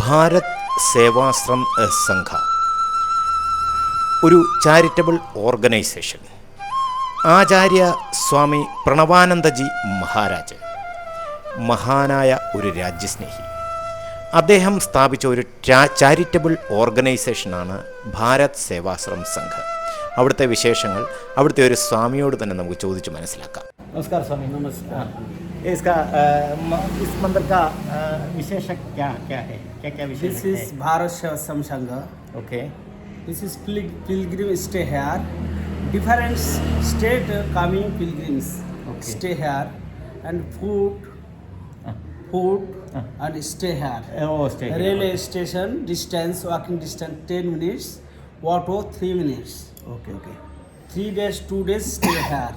ഭാരത് സേവാശ്രം സംഘ ഒരു charitable organisation. ആചാര്യ സ്വാമി പ്രണവാനന്ദജി മഹാരാജ്, മഹാനായ ഒരു രാജ്യസ്നേഹി, അദ്ദേഹം സ്ഥാപിച്ച ഒരു ചാരിറ്റബിൾ ഓർഗനൈസേഷനാണ് ഭാരത് സേവാശ്രം സംഘ്. അവിടുത്തെ വിശേഷങ്ങൾ അവിടുത്തെ ഒരു സ്വാമിയോട് തന്നെ നമുക്ക് ചോദിച്ച് മനസ്സിലാക്കാം. नमस्कार स्वामी. नमस्कार. इसका इस मंदिर का विशेष क्या क्या है, क्या क्या विशेष है? This is Bharat Sevaashram Sangha. Okay. This is pilgrim stay here. Different state coming pilgrims stay here, and food and stay here. Oh, stay here. Railway station distance, walking distance 10 minutes, auto 3 minutes. Okay, okay. 3 days, 2 days stay here.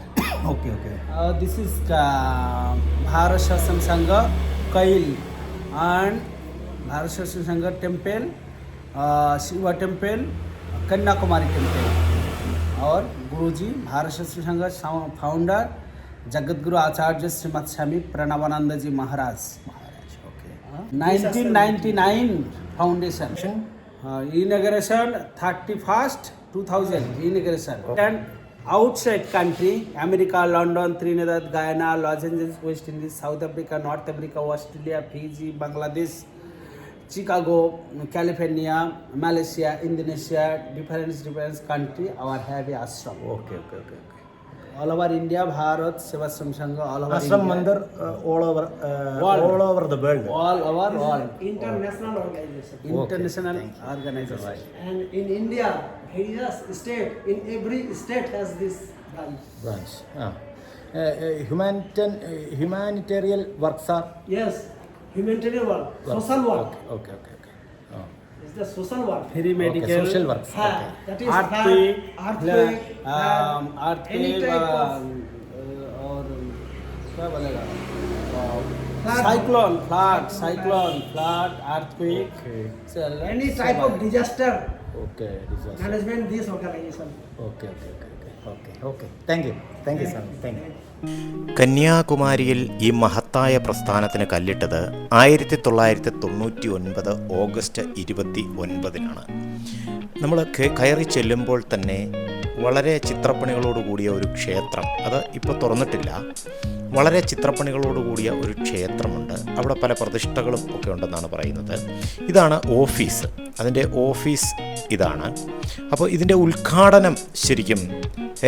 Okay, okay. This is Bharat Sevaashram Sangha Kail and Bharat Sevaashram Sangha temple, Shiva temple, Kanyakumari temple. और गुरुजी भारत सेवाश्रम संघ founder Jagadguru Acharya Shrimad Swami Pranavananda ji Maharaj. Okay. 1999 foundation. Inauguration 31st 2000 inauguration. And outside country, America, London, Trinidad, Guyana, Los Angeles, West Indies, South Africa, North America, Australia, Fiji, Bangladesh, Chicago, California, Malaysia, Indonesia, different country, our heavy ashram. Okay, okay, okay. All over India, Bharat Sevaashram Sangha, all over Ashram India. मंदिर all over the world. All over world. International organization. International organization. And in India, various state, in every state has this branch. Branch. Humanitarian works are. Yes, humanitarian work, social work. Okay, okay, okay. Oh. It's the social work. Free medical. Okay, social works. Ha, Okay. that is Earthquake, earthquake, any earthquake type of और क्या बोलेगा flood. cyclone, flood, earthquake, any type of disaster Okay, disaster. management. This organization. Okay, okay, okay, okay, okay. Thank you, sir. Thank you. കന്യാകുമാരിയിൽ ഈ മഹത്തായ പ്രസ്ഥാനത്തിന് കല്ലിട്ടത് 1999 August 29-നാണ്. നമ്മൾ കയറി ചെല്ലുമ്പോൾ തന്നെ വളരെ ചിത്രപ്പണികളോടുകൂടിയ ഒരു ക്ഷേത്രം, അത് ഇപ്പോൾ തുറന്നിട്ടില്ല, വളരെ ചിത്രപ്പണികളോടുകൂടിയ ഒരു ക്ഷേത്രമുണ്ട്. അവിടെ പല പ്രതിഷ്ഠകളും ഒക്കെ ഉണ്ടെന്നാണ് പറയുന്നത്. ഇതാണ് ഓഫീസ്, അതിൻ്റെ ഓഫീസ് ഇതാണ്. അപ്പോൾ ഇതിൻ്റെ ഉദ്ഘാടനം ശരിക്കും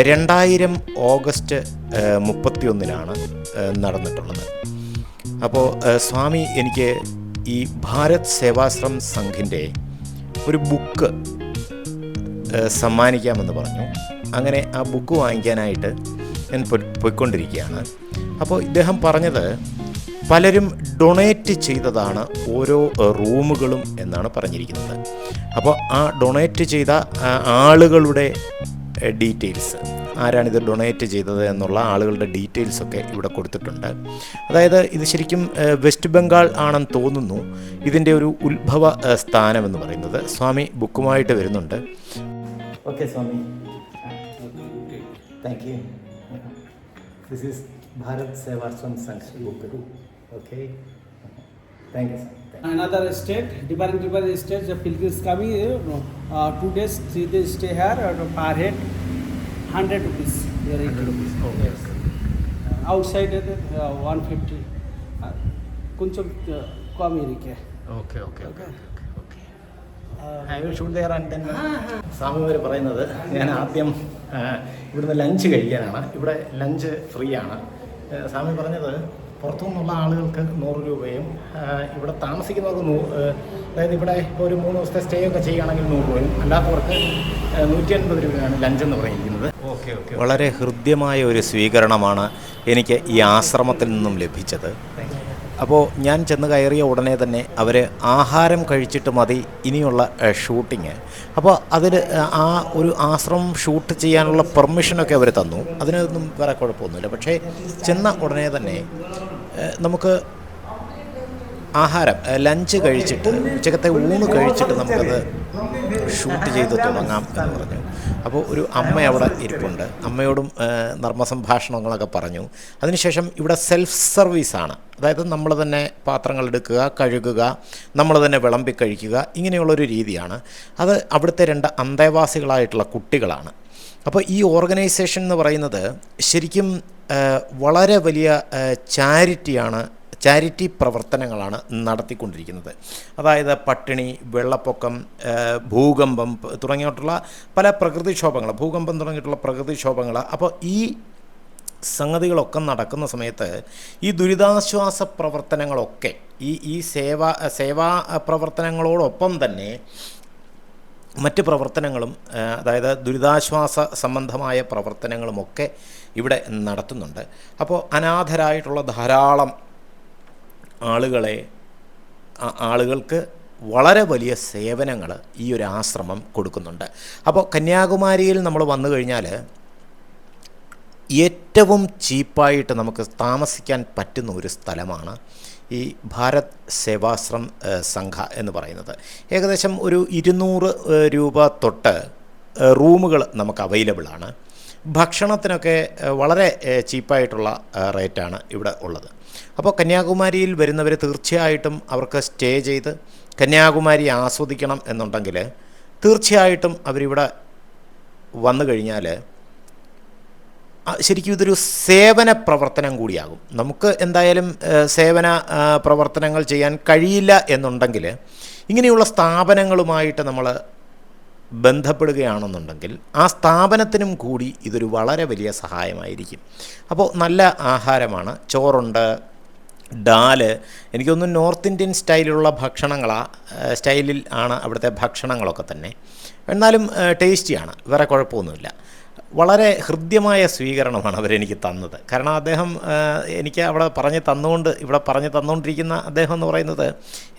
2000 ഓഗസ്റ്റ് 31-നാണ് നടന്നിട്ടുള്ളത്. അപ്പോൾ സ്വാമി എനിക്ക് ഈ ഭാരത് സേവാശ്രം സംഘിൻ്റെ ഒരു ബുക്ക് സമ്മാനിക്കാമെന്ന് പറഞ്ഞു. അങ്ങനെ ആ ബുക്ക് വാങ്ങിക്കാനായിട്ട് ഞാൻ പോയിക്കൊണ്ടിരിക്കുകയാണ്. അപ്പോൾ ഇദ്ദേഹം പറഞ്ഞത് പലരും ഡൊണേറ്റ് ചെയ്തതാണ് ഓരോ റൂമുകളും എന്നാണ് പറഞ്ഞിരിക്കുന്നത്. അപ്പോൾ ആ ഡൊണേറ്റ് ചെയ്ത ആളുകളുടെ ഡീറ്റെയിൽസ്, ആരാണിത് ഡൊണേറ്റ് ചെയ്തത് എന്നുള്ള ആളുകളുടെ ഡീറ്റെയിൽസൊക്കെ ഇവിടെ കൊടുത്തിട്ടുണ്ട്. അതായത് ഇത് ശരിക്കും വെസ്റ്റ് ബംഗാൾ ആണെന്ന് തോന്നുന്നു ഇതിൻ്റെ ഒരു ഉത്ഭവ സ്ഥാനമെന്ന് പറയുന്നത്. സ്വാമി ബുക്കുമായിട്ട് വരുന്നുണ്ട്. Okay, Swami. Thank you. This is Bharat Sevaashram Sangh book. Okay. Thank you, sir. Another state, different states, the pilgrims coming 2 days, 3 days stay here, per head 100 rupees. 100 rupees. Okay. Yes. Outside 150. కొంచెం కమ్ ఇరికే. Okay, okay, okay. I will shoot there and then Swami വരെ പറയുന്നത് ഞാൻ ആദ്യം ഇവിടുന്ന് lunch കഴിക്കാനാണ്. ഇവിടെ ലഞ്ച് ഫ്രീ ആണ്. സ്വാമി പറഞ്ഞത് പുറത്തുനിന്നുള്ള ആളുകൾക്ക് 100 രൂപയും ഇവിടെ താമസിക്കുന്നവർക്ക് അതായത് ഇവിടെ ഇപ്പോൾ ഒരു 3 ദിവസത്തെ സ്റ്റേ ഒക്കെ ചെയ്യുകയാണെങ്കിൽ 100 രൂപയും, അല്ലാത്തവർക്ക് 150 രൂപയാണ് ലഞ്ച് എന്ന് പറയുന്നത്. Okay okay. വളരെ ഹൃദ്യമായ ഒരു സ്വീകരണമാണ് എനിക്ക് ഈ ആശ്രമത്തിൽ നിന്നും ലഭിച്ചത്. അപ്പോൾ ഞാൻ ചെന്ന് കയറിയ ഉടനെ തന്നെ അവർ ആഹാരം കഴിച്ചിട്ട് മതി ഇനിയുള്ള ഷൂട്ടിങ്. അപ്പോൾ അതിൽ ആ ഒരു ആശ്രമം ഷൂട്ട് ചെയ്യാനുള്ള പെർമിഷനൊക്കെ അവർ തന്നു. അതിനൊന്നും വേറെ കുഴപ്പമൊന്നുമില്ല. പക്ഷേ ചെന്ന ഉടനെ തന്നെ നമുക്ക് ആഹാരം ലഞ്ച് കഴിച്ചിട്ട്, ഉച്ചക്കത്തെ ഊണ് കഴിച്ചിട്ട് നമുക്കത് ഷൂട്ട് ചെയ്ത് തുടങ്ങാം എന്ന് പറഞ്ഞു. അപ്പോൾ ഒരു അമ്മ അവിടെ ഇരിപ്പുണ്ട്. അമ്മയോടും നർമ്മസംഭാഷണങ്ങളൊക്കെ പറഞ്ഞു. അതിനുശേഷം ഇവിടെ സെൽഫ് സർവീസാണ്. അതായത് നമ്മൾ തന്നെ പാത്രങ്ങൾ എടുക്കുക, കഴുകുക, നമ്മൾ തന്നെ വിളമ്പി കഴിക്കുക, ഇങ്ങനെയുള്ളൊരു രീതിയാണ്. അത് അവിടുത്തെ 2 അന്തേവാസികളായിട്ടുള്ള കുട്ടികളാണ്. അപ്പോൾ ഈ ഓർഗനൈസേഷൻ എന്ന് പറയുന്നത് ശരിക്കും വളരെ വലിയ ചാരിറ്റി പ്രവർത്തനങ്ങളാണ് നടത്തിക്കൊണ്ടിരിക്കുന്നത്. അതായത് പട്ടിണി, വെള്ളപ്പൊക്കം, ഭൂകമ്പം തുടങ്ങിയിട്ടുള്ള പല ഭൂകമ്പം തുടങ്ങിയിട്ടുള്ള പ്രകൃതിക്ഷോഭങ്ങൾ. അപ്പോൾ ഈ സംഗതികളൊക്കെ നടക്കുന്ന സമയത്ത് ഈ ദുരിതാശ്വാസ പ്രവർത്തനങ്ങളൊക്കെ ഈ സേവാ പ്രവർത്തനങ്ങളോടൊപ്പം തന്നെ മറ്റ് പ്രവർത്തനങ്ങളും, അതായത് ദുരിതാശ്വാസ സംബന്ധമായ പ്രവർത്തനങ്ങളുമൊക്കെ ഇവിടെ നടത്തുന്നുണ്ട്. അപ്പോൾ അനാഥരായിട്ടുള്ള ധാരാളം ആളുകൾക്ക് വളരെ വലിയ സേവനങ്ങൾ ഈ ഒരു ആശ്രമം കൊടുക്കുന്നുണ്ട്. അപ്പോൾ കന്യാകുമാരിയിൽ നമ്മൾ വന്നു കഴിഞ്ഞാൽ ഏറ്റവും ചീപ്പായിട്ട് നമുക്ക് താമസിക്കാൻ പറ്റുന്ന ഒരു സ്ഥലമാണ് ഈ ഭാരത് സേവാശ്രം സംഘ എന്ന് പറയുന്നത്. ഏകദേശം ഒരു 200 രൂപ തൊട്ട് റൂമുകൾ നമുക്ക് അവൈലബിളാണ്. ഭക്ഷണത്തിനൊക്കെ വളരെ ചീപ്പായിട്ടുള്ള റേറ്റാണ് ഇവിടെ ഉള്ളത്. അപ്പോൾ കന്യാകുമാരിയിൽ വരുന്നവർ തീർച്ചയായിട്ടും അവർക്ക് സ്റ്റേ ചെയ്ത് കന്യാകുമാരി ആസ്വദിക്കണം എന്നുണ്ടെങ്കിൽ തീർച്ചയായിട്ടും അവരിവിടെ വന്നു കഴിഞ്ഞാൽ ശരിക്കും ഇതൊരു സേവന പ്രവർത്തനം കൂടിയാകും. നമുക്ക് എന്തായാലും സേവന പ്രവർത്തനങ്ങൾ ചെയ്യാൻ കഴിയില്ല എന്നുണ്ടെങ്കിൽ ഇങ്ങനെയുള്ള സ്ഥാപനങ്ങളുമായിട്ട് നമ്മൾ ബന്ധപ്പെടുകയാണെന്നുണ്ടെങ്കിൽ ആ സ്ഥാപനത്തിനും കൂടി ഇതൊരു വളരെ വലിയ സഹായമായിരിക്കും. അപ്പോൾ നല്ല ആഹാരമാണ്. ചോറുണ്ട്, ഡാല്, എനിക്കൊന്നും നോർത്ത് ഇന്ത്യൻ സ്റ്റൈലിലുള്ള സ്റ്റൈലിൽ ആണ് അവിടുത്തെ ഭക്ഷണങ്ങളൊക്കെ തന്നെ. എന്നാലും ടേസ്റ്റിയാണ്, വേറെ കുഴപ്പമൊന്നുമില്ല. വളരെ ഹൃദ്യമായ സ്വീകരണമാണ് അവരെനിക്ക് തന്നത്. കാരണം അദ്ദേഹം എനിക്ക് ഇവിടെ പറഞ്ഞു തന്നുകൊണ്ടിരിക്കുന്ന അദ്ദേഹം എന്ന് പറയുന്നത്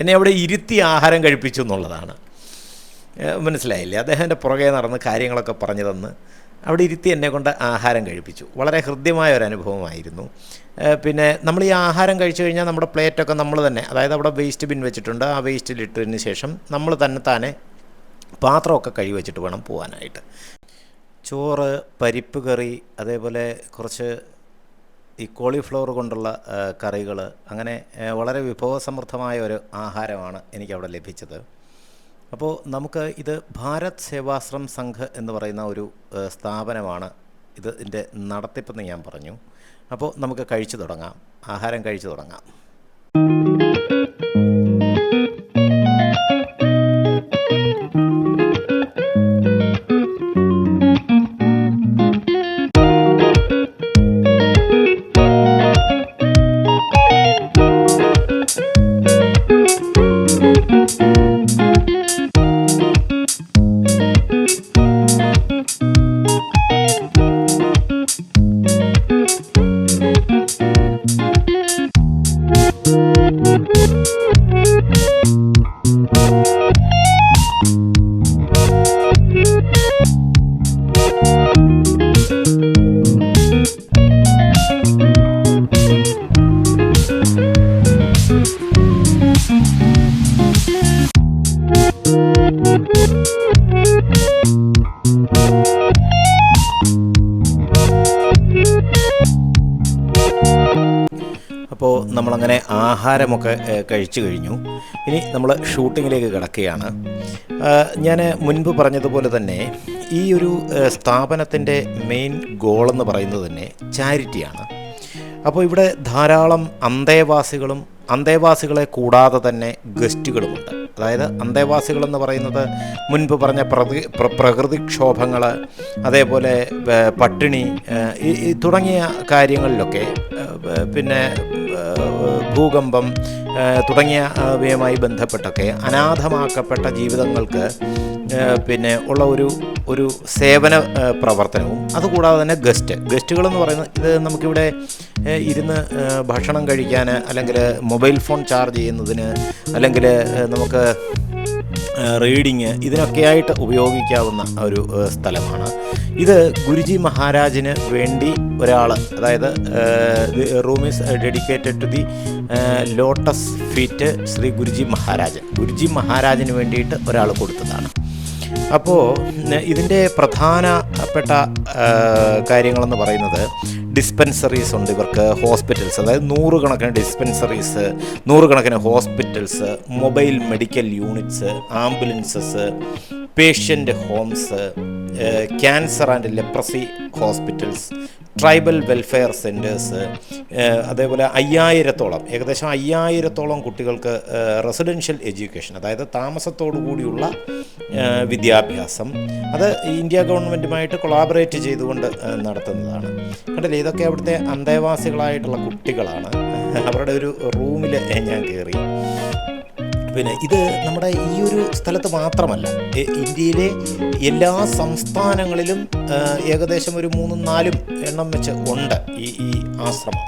എന്നെ അവിടെ ഇരുത്തി ആഹാരം കഴിപ്പിച്ചു എന്നുള്ളതാണ്. മനസ്സിലായില്ലേ? അദ്ദേഹത്തിൻ്റെ പുറകെ നടന്ന് കാര്യങ്ങളൊക്കെ പറഞ്ഞു തന്ന് അവിടെ ഇരുത്തി എന്നെക്കൊണ്ട് ആഹാരം കഴിപ്പിച്ചു. വളരെ ഹൃദ്യമായ ഒരു അനുഭവമായിരുന്നു. പിന്നെ നമ്മൾ ഈ ആഹാരം കഴിച്ചു കഴിഞ്ഞാൽ നമ്മുടെ പ്ലേറ്റൊക്കെ നമ്മൾ തന്നെ, അതായത് അവിടെ വേസ്റ്റ് ബിൻ വെച്ചിട്ടുണ്ട്, ആ വേസ്റ്റിലിട്ടതിന് ശേഷം നമ്മൾ തന്നെ പാത്രമൊക്കെ കഴുകി വെച്ചിട്ട് വേണം പോകാനായിട്ട്. ചോറ്, പരിപ്പ് കറി, അതേപോലെ കുറച്ച് ഈ കോളിഫ്ലവർ കൊണ്ടുള്ള കറികൾ, അങ്ങനെ വളരെ വിഭവസമൃദ്ധമായ ഒരു ആഹാരമാണ് എനിക്കവിടെ ലഭിച്ചത്. അപ്പോൾ നമുക്ക് ഇത് ഭാരത് സേവാശ്രം സംഘ് എന്ന് പറയുന്ന ഒരു സ്ഥാപനമാണ് ഇതിൻ്റെ നടത്തിപ്പെന്ന് ഞാൻ പറഞ്ഞു. അപ്പോൾ നമുക്ക് ആഹാരം കഴിച്ചു തുടങ്ങാം. അപ്പോൾ നമ്മളങ്ങനെ ആഹാരമൊക്കെ കഴിച്ചു കഴിഞ്ഞു. ഇനി നമ്മൾ ഷൂട്ടിങ്ങിലേക്ക് കിടക്കുകയാണ്. ഞാൻ മുൻപ് പറഞ്ഞതുപോലെ തന്നെ ഈ ഒരു സ്ഥാപനത്തിൻ്റെ മെയിൻ ഗോളെന്ന് പറയുന്നത് തന്നെ ചാരിറ്റിയാണ്. അപ്പോൾ ഇവിടെ ധാരാളം അന്തേവാസികളെ കൂടാതെ തന്നെ ഗസ്റ്റുകളുമുണ്ട്. അതായത് അന്തേവാസികളെന്ന് പറയുന്നത് മുൻപ് പറഞ്ഞ പ്രകൃതിക്ഷോഭങ്ങൾ, അതേപോലെ പട്ടിണി തുടങ്ങിയ കാര്യങ്ങളിലൊക്കെ, പിന്നെ ഭൂകമ്പം തുടങ്ങിയവയുമായി ബന്ധപ്പെട്ടൊക്കെ അനാഥമാക്കപ്പെട്ട ജീവിതങ്ങൾക്ക് പിന്നെ ഉള്ള ഒരു സേവന പ്രവർത്തനവും, അതുകൂടാതെ തന്നെ ഗസ്റ്റുകളെന്ന് പറയുന്നത് ഇത് നമുക്കിവിടെ ഇരുന്ന് ഭക്ഷണം കഴിക്കാൻ, അല്ലെങ്കിൽ മൊബൈൽ ഫോൺ ചാർജ് ചെയ്യുന്നതിന്, അല്ലെങ്കിൽ നമുക്ക് റീഡിങ്, ഇതിനൊക്കെയായിട്ട് ഉപയോഗിക്കാവുന്ന ഒരു സ്ഥലമാണ് ഇത്. ഗുരുജി മഹാരാജിന് വേണ്ടി ഒരാൾ, അതായത് room is dedicated to the lotus feet Shri Guruji മഹാരാജിന് വേണ്ടിയിട്ട് ഒരാൾ കൊടുത്തതാണ്. അപ്പോൾ ഇതിൻ്റെ പ്രധാനപ്പെട്ട കാര്യങ്ങളെന്ന് പറയുന്നത് ഡിസ്പെൻസറീസ് ഉണ്ട് ഇവർക്ക്, ഹോസ്പിറ്റൽസ്, അതായത് നൂറുകണക്കിന് ഡിസ്പെൻസറീസ്, നൂറുകണക്കിന് hospitals, mobile medical units, ambulances, patient homes, cancer and leprosy hospitals, tribal welfare centres, അതേപോലെ 5000-ഓളം, ഏകദേശം 5000-ഓളം കുട്ടികൾക്ക് റെസിഡൻഷ്യൽ എഡ്യൂക്കേഷൻ, അതായത് താമസത്തോടു കൂടിയുള്ള വിദ്യാഭ്യാസം, അത് ഇന്ത്യ ഗവൺമെൻറ്റുമായിട്ട് കൊളാബറേറ്റ് ചെയ്തുകൊണ്ട് നടത്തുന്നതാണ്. കണ്ടില്ലേ, ഇതൊക്കെ അവിടുത്തെ അന്തേവാസികളായിട്ടുള്ള കുട്ടികളാണ്. അവരുടെ ഒരു റൂമിൽ ഞാൻ കയറി. പിന്നെ ഇത് നമ്മുടെ ഈ ഒരു സ്ഥലത്ത് മാത്രമല്ല, ഇന്ത്യയിലെ എല്ലാ സംസ്ഥാനങ്ങളിലും ഏകദേശം ഒരു 3-4 എണ്ണം വെച്ച് ഉണ്ട് ഈ ആശ്രമം.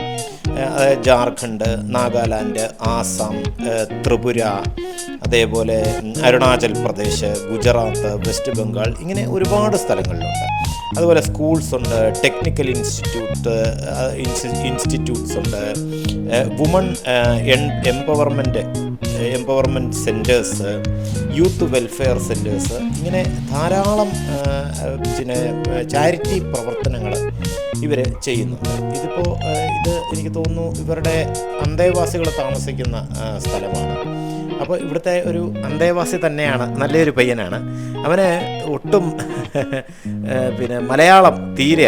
ജാർഖണ്ഡ്, നാഗാലാൻഡ്, ആസാം, ത്രിപുര, അതേപോലെ അരുണാചൽ പ്രദേശ്, ഗുജറാത്ത്, വെസ്റ്റ് ബംഗാൾ, ഇങ്ങനെ ഒരുപാട് സ്ഥലങ്ങളിലുണ്ട്. അതുപോലെ സ്കൂൾസ് ഉണ്ട്, ടെക്നിക്കൽ ഇൻസ്റ്റിറ്റ്യൂട്ട്സ് ഉണ്ട്, woman empowerment centres, youth welfare centres, ഇങ്ങനെ ധാരാളം പിന്നെ ചാരിറ്റി പ്രവർത്തനങ്ങൾ ഇവർ ചെയ്യുന്നുണ്ട്. ഇതിപ്പോൾ ഇത് എനിക്ക് തോന്നുന്നു ഇവരുടെ അന്തേവാസികൾ താമസിക്കുന്ന സ്ഥലമാണ്. അപ്പോൾ ഇവിടുത്തെ ഒരു അന്തേവാസി തന്നെയാണ്, നല്ലൊരു പയ്യനാണ്. അവന് ഒട്ടും പിന്നെ മലയാളം തീരെ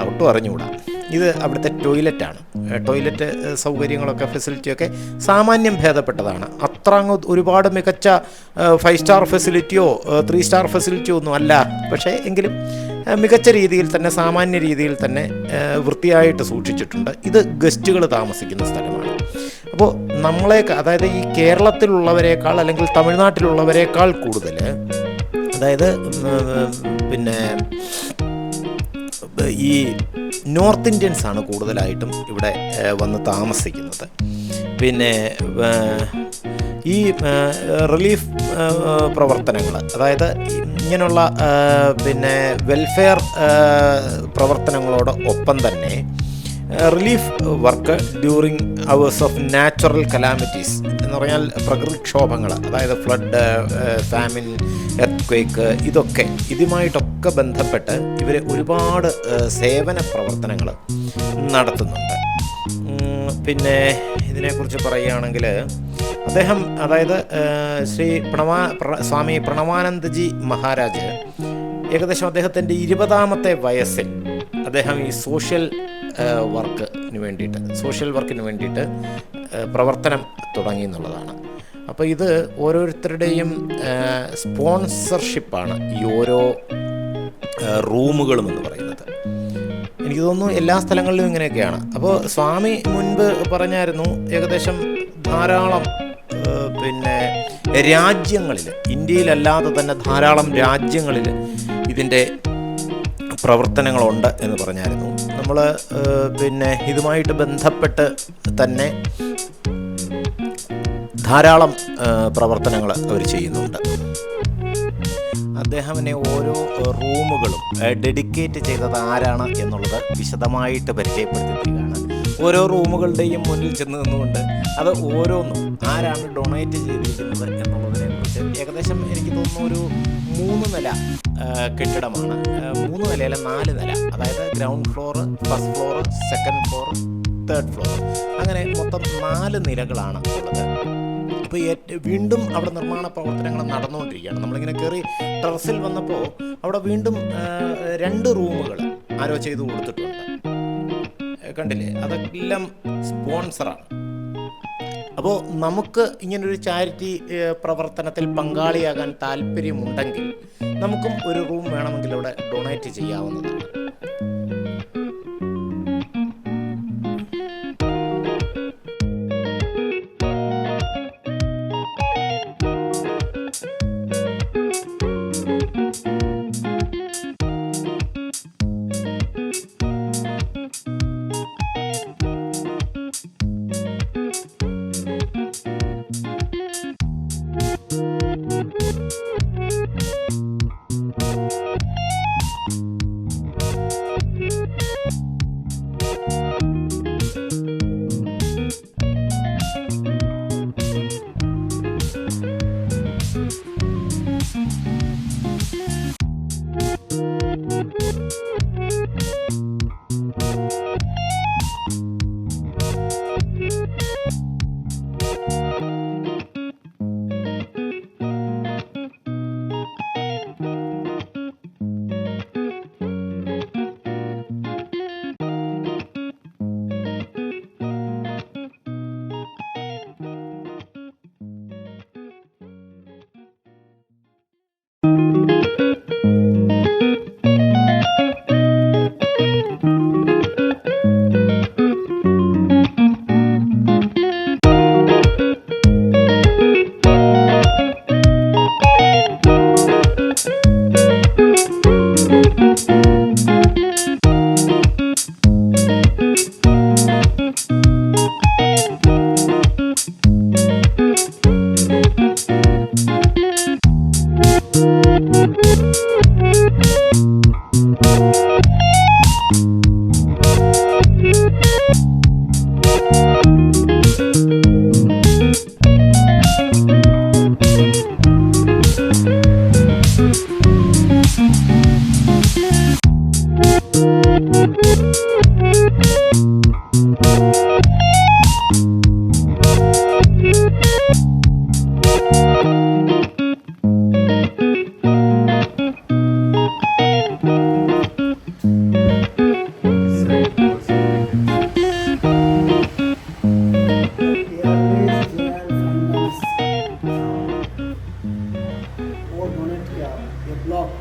ഒട്ടും അറിഞ്ഞുകൂടാ. ഇത് അവിടുത്തെ ടോയ്ലറ്റാണ്. ടോയ്ലറ്റ് സൗകര്യങ്ങളൊക്കെ, ഫെസിലിറ്റിയൊക്കെ സാമാന്യം ഭേദപ്പെട്ടതാണ്. അത്ര അങ്ങ് ഒരുപാട് മികച്ച 5 സ്റ്റാർ ഫെസിലിറ്റിയോ 3 സ്റ്റാർ ഫെസിലിറ്റിയോ ഒന്നും അല്ല. പക്ഷേ എങ്കിലും മികച്ച രീതിയിൽ തന്നെ, സാമാന്യ രീതിയിൽ തന്നെ വൃത്തിയായിട്ട് സൂക്ഷിച്ചിട്ടുണ്ട്. ഇത് ഗസ്റ്റുകൾ താമസിക്കുന്ന സ്ഥലമാണ്. അപ്പോൾ അതായത് ഈ കേരളത്തിലുള്ളവരെക്കാൾ അല്ലെങ്കിൽ തമിഴ്നാട്ടിലുള്ളവരെക്കാൾ കൂടുതൽ, അതായത് പിന്നെ ഈ നോർത്ത് ഇന്ത്യൻസാണ് കൂടുതലായിട്ടും ഇവിടെ വന്ന് താമസിക്കുന്നത്. പിന്നെ ഈ റിലീഫ് പ്രവർത്തനങ്ങൾ, അതായത് ഇങ്ങനെയുള്ള പിന്നെ വെൽഫെയർ പ്രവർത്തനങ്ങളോട് ഒപ്പം തന്നെ relief work during hours of natural calamities എന്ന് പറഞ്ഞാൽ പ്രകൃതിക്ഷോഭങ്ങൾ, അതായത് ഫ്ലഡ്, ഫാമിൻ, എർത്ത്ക്വേക്ക്, ഇതുമായിട്ടൊക്കെ ബന്ധപ്പെട്ട് ഇവർ ഒരുപാട് സേവന പ്രവർത്തനങ്ങൾ നടത്തുന്നുണ്ട്. പിന്നെ ഇതിനെക്കുറിച്ച് പറയുകയാണെങ്കിൽ അദ്ദേഹം, അതായത് സ്വാമി പ്രണവാനന്ദജി മഹാരാജ് ഏകദേശം അദ്ദേഹത്തിൻ്റെ 20ാമത്തെ വയസ്സിൽ അദ്ദേഹം ഈ സോഷ്യൽ വർക്കിന് വേണ്ടിയിട്ട് പ്രവർത്തനം തുടങ്ങി എന്നുള്ളതാണ്. അപ്പോൾ ഇത് ഓരോരുത്തരുടെയും സ്പോൺസർഷിപ്പാണ് ഈ ഓരോ റൂമുകളും എന്ന് പറയുന്നത്. എനിക്ക് തോന്നുന്നു എല്ലാ സ്ഥലങ്ങളിലും ഇങ്ങനെയൊക്കെയാണ്. അപ്പോൾ സ്വാമി മുൻപ് പറഞ്ഞായിരുന്നു, ഏകദേശം ധാരാളം പിന്നെ രാജ്യങ്ങളിൽ, ഇന്ത്യയിലല്ലാതെ തന്നെ ധാരാളം രാജ്യങ്ങളിൽ ഇതിൻ്റെ പ്രവർത്തനങ്ങളുണ്ട് എന്ന് പറഞ്ഞായിരുന്നു. നമ്മൾ പിന്നെ ഇതുമായിട്ട് ബന്ധപ്പെട്ട് തന്നെ ധാരാളം പ്രവർത്തനങ്ങൾ അവർ ചെയ്യുന്നുണ്ട്. അദ്ദേഹത്തിനെ ഓരോ റൂമുകളും ഡെഡിക്കേറ്റ് ചെയ്തത് ആരാണ് എന്നുള്ളത് വിശദമായിട്ട് പരിചയപ്പെടുത്തിയിരിക്കുകയാണ്. ഓരോ റൂമുകളുടെയും മുന്നിൽ ചെന്ന് നിന്നുകൊണ്ട് അത് ഓരോന്നും ആരാണ് ഡൊണേറ്റ് ചെയ്തിരിക്കുന്നത് എന്നുള്ളതിനെക്കുറിച്ച് ഏകദേശം എനിക്ക് തോന്നുന്നു ഒരു 3 നില കെട്ടിടമാണ്. 3 നിലയിലെ 4 നില, അതായത് ground floor, first floor, second floor, third floor, അങ്ങനെ മൊത്തം 4 നിലകളാണ് ഉള്ളത്. അപ്പോൾ വീണ്ടും അവിടെ നിർമ്മാണ പ്രവർത്തനങ്ങൾ നടന്നുകൊണ്ടിരിക്കുകയാണ്. നമ്മളിങ്ങനെ കയറി ടെറസിൽ വന്നപ്പോൾ അവിടെ വീണ്ടും 2 റൂമുകൾ ആരോ ചെയ്തു കൊടുത്തിട്ടുണ്ട്. കണ്ടില്ലേ, അതെല്ലാം സ്പോൺസറാണ്. അപ്പോൾ നമുക്ക് ഇങ്ങനൊരു ചാരിറ്റി പ്രവർത്തനത്തിൽ പങ്കാളിയാകാൻ താല്പര്യമുണ്ടെങ്കിൽ നമുക്കും ഒരു റൂം വേണമെങ്കിൽ ഇവിടെ ഡൊണേറ്റ് ചെയ്യാവുന്നതാണ്.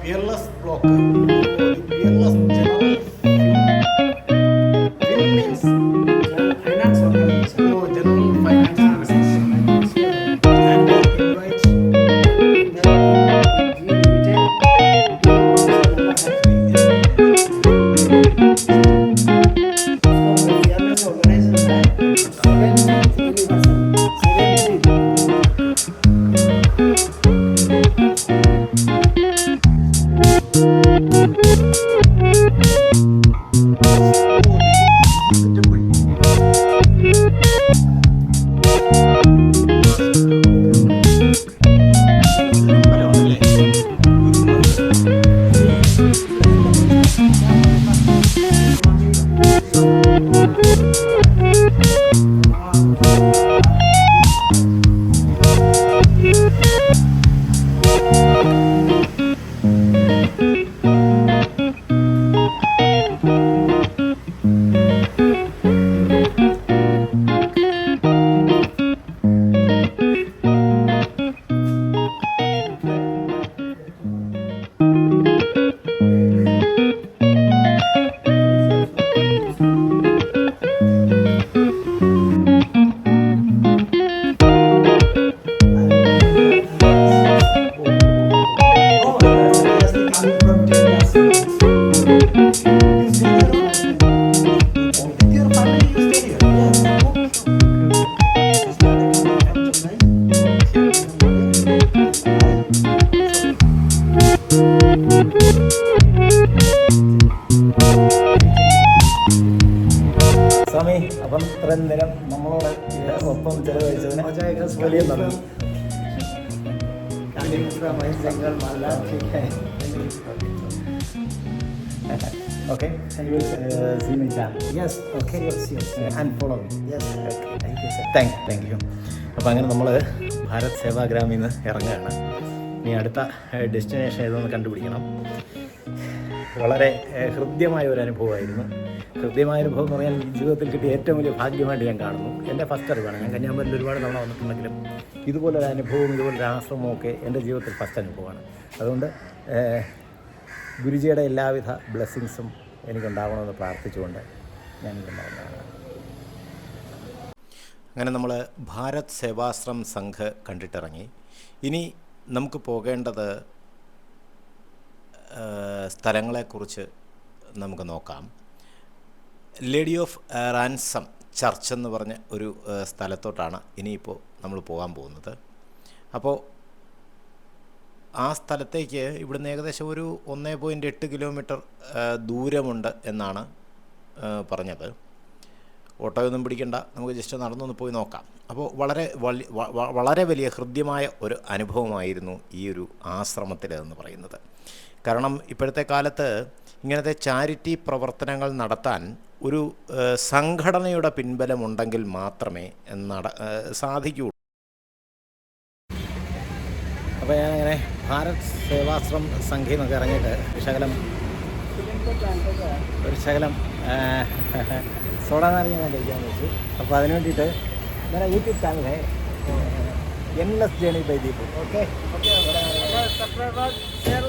Peerless block. Peerless general film means finance organization. general finance organization. And invite സ്വാമി, അപ്പം ഇത്രയും നേരം നമ്മളോട് ഒപ്പം ചെലവഴിച്ചതിന് വലിയ നന്ദി. Okay, and you will see my channel. Yes, okay, yes. And follow me. Yes, Okay. thank you, sir. Thank U. അപ്പോൾ അങ്ങനെ നമ്മൾ ഭാരത് സേവാഗ്രാമിൽ നിന്ന് ഇറങ്ങുകയാണ്. ഇനി അടുത്ത ഡെസ്റ്റിനേഷൻ ഏതെന്ന് കണ്ടുപിടിക്കണം. വളരെ ഹൃദ്യമായ ഒരു അനുഭവമായിരുന്നു. ഹൃദ്യമായ അനുഭവം എന്ന് പറഞ്ഞാൽ ജീവിതത്തിൽ കിട്ടിയ ഏറ്റവും വലിയ ഭാഗ്യമായിട്ട് ഞാൻ കാണുന്നു. എൻ്റെ ഫസ്റ്റ് അറിവാണ്. ഞാൻ കന്യാകുമാരിയിൽ ഒരുപാട് തവണ വന്നിട്ടുണ്ടെങ്കിലും ഇതുപോലൊരു അനുഭവവും ഇതുപോലൊരു ആശ്രമവും ഒക്കെ എൻ്റെ ജീവിതത്തിൽ ഫസ്റ്റ് അനുഭവമാണ്. അതുകൊണ്ട് ഗുരുജിയുടെ എല്ലാവിധ ബ്ലെസ്സിങ്സും എനിക്കുണ്ടാവണമെന്ന് പ്രാർത്ഥിച്ചുകൊണ്ട് ഞാനിതുണ്ടാവുന്നതാണ്. അങ്ങനെ നമ്മൾ ഭാരത് സേവാശ്രം സംഘ് കണ്ടിട്ടിറങ്ങി. ഇനി നമുക്ക് പോകേണ്ടത് സ്ഥലങ്ങളെക്കുറിച്ച് നമുക്ക് നോക്കാം. ലേഡി ഓഫ് റാൻസം ചർച്ച് എന്ന് പറഞ്ഞ ഒരു സ്ഥലത്തോട്ടാണ് ഇനിയിപ്പോൾ നമ്മൾ പോകാൻ പോകുന്നത്. അപ്പോൾ ആ സ്ഥലത്തേക്ക് ഇവിടുന്ന് ഏകദേശം ഒരു 1.8 കിലോമീറ്റർ ദൂരമുണ്ട് എന്നാണ് പറഞ്ഞത്. ഓട്ടോയൊന്നും പിടിക്കണ്ട, നമുക്ക് ജസ്റ്റ് നടന്നൊന്ന് പോയി നോക്കാം. അപ്പോൾ വളരെ വലിയ ഹൃദ്യമായ ഒരു അനുഭവമായിരുന്നു ഈ ഒരു ആശ്രമത്തിലെന്ന് പറയുന്നത്. കാരണം ഇപ്പോഴത്തെ കാലത്ത് ഇങ്ങനത്തെ ചാരിറ്റി പ്രവർത്തനങ്ങൾ നടത്താൻ ഒരു സംഘടനയുടെ പിൻബലമുണ്ടെങ്കിൽ മാത്രമേ സാധിക്കൂ. അപ്പോൾ ഞാനങ്ങനെ ഭാരത് സേവാശ്രം സംഘയിൽ നിന്നൊക്കെ ഇറങ്ങിയിട്ട് ഒരു ശകലം സോഡ നാരങ്ങ ഞാൻ കഴിക്കാൻ വെച്ചു. അപ്പോൾ അതിന് വേണ്ടിയിട്ട് ഞാൻ YouTube channel endless journey by Deepu. Okay subscribers, share.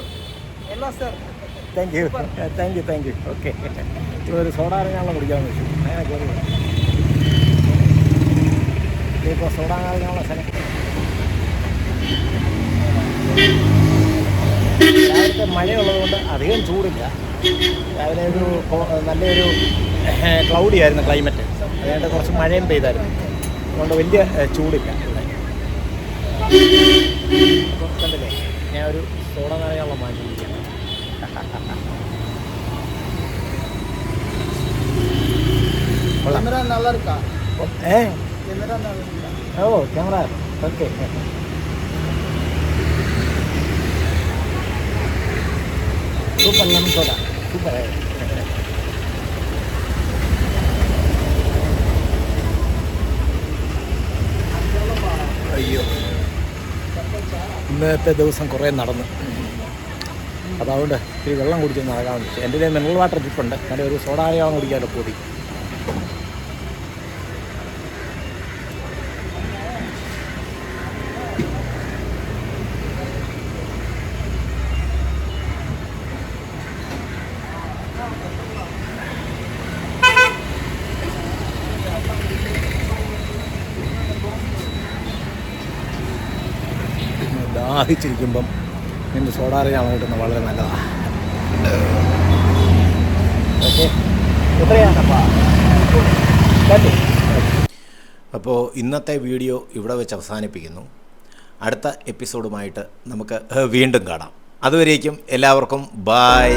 Hello, sir. Thank you okay. ഒരു സോഡ നാരങ്ങാവെള്ളം കുടിക്കാമെന്ന് വെച്ചു. അങ്ങനെ കയറി ഇപ്പോൾ സോഡ നാരങ്ങാവെള്ളം സ്ഥലം രാവിലത്തെ മഴയുള്ളതുകൊണ്ട് അധികം ചൂടില്ല. രാവിലെ നല്ലൊരു ക്ലൗഡി ആയിരുന്നു ക്ലൈമറ്റ്. അതുകൊണ്ട് കുറച്ച് മഴയും പെയ്തായിരുന്നു. അതുകൊണ്ട് വലിയ ചൂടില്ല. അപ്പോൾ കണ്ടില്ലേ, ഞാൻ ഒരു സോഡ നാരങ്ങാവെള്ളം വാങ്ങിയിരിക്കുകയാണ്. Camera நல்லா இருக்கா? Camera நல்லா இருக்கா? Oh, camera. Okay. Super lemon soda. Super. അയ്യോ, ഇന്നത്തെ ദിവസം കുറേ നടന്നു. അപ്പോൾ അതുകൊണ്ട് ഇത്തിരി വെള്ളം കുടിച്ചൊന്ന് നടക്കാമെന്ന് വെച്ചു. എൻ്റെ മിനറൽ വാട്ടർ ട്രിപ്പുണ്ട്. നല്ല ഒരു സോഡായാവും കുടിക്കാമല്ലോ പൊതി. ദാഹിച്ചിരിക്കുമ്പം ഇന്ന് സോഡാറിയാണ് കിട്ടുന്നത്, വളരെ നല്ലതാണ്. ഓക്കെ, അപ്പോൾ ഇന്നത്തെ വീഡിയോ ഇവിടെ വെച്ച് അവസാനിപ്പിക്കുന്നു. അടുത്ത എപ്പിസോഡുമായിട്ട് നമുക്ക് വീണ്ടും കാണാം. അതുവരേക്കും എല്ലാവർക്കും ബൈ.